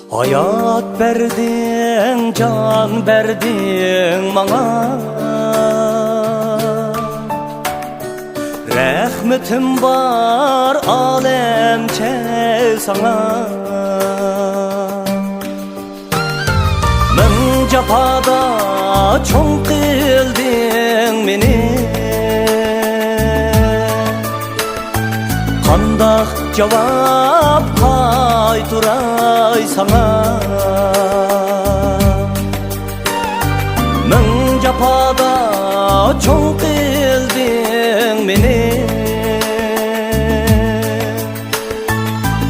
Hayat verdin, can verdin bana. Rahmetim var alemçe sana. Min cephada çoğ kıldın beni. Qandaq cevap qayturay sana. Min cephada çoğ kıldın beni.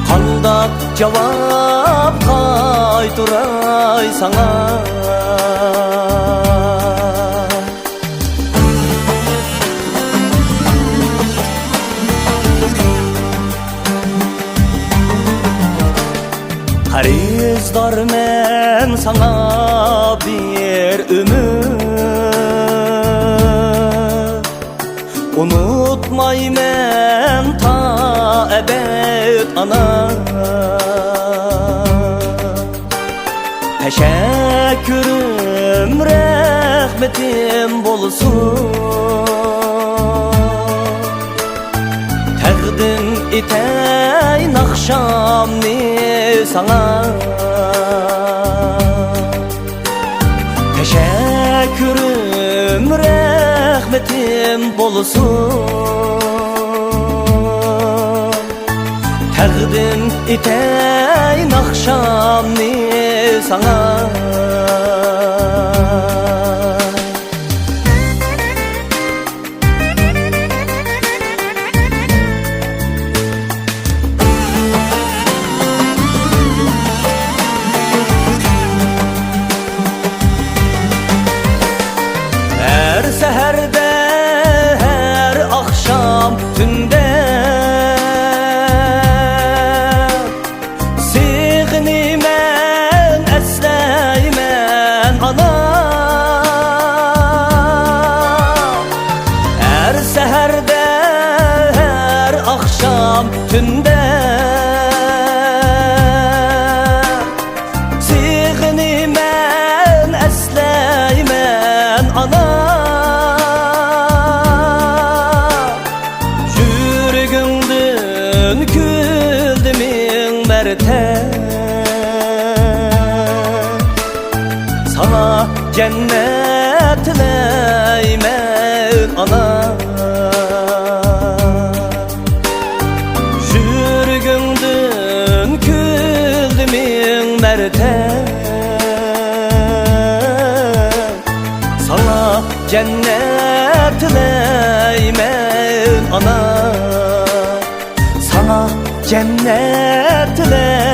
Qandaq cevap qayturay sana. Qarizdar men sana bir ömür. Unutmaymen ta ebed ana. Teşekkürüm rahmetim bolsun. Təqdim etəyn axşamni sana. Teşekkürüm rahmetim bolsun. Təqdim etəyn axşamni sana. Her seherde, her akşam, tünde Siğnimen, esleymen ana. Her seherde, her akşam, tünde Siğnimen, esleymen ana. Sana cennet dileymen ana. Jürgündün küldümün mertem. Sana cennet dileymen ana. Sana cennet dileymen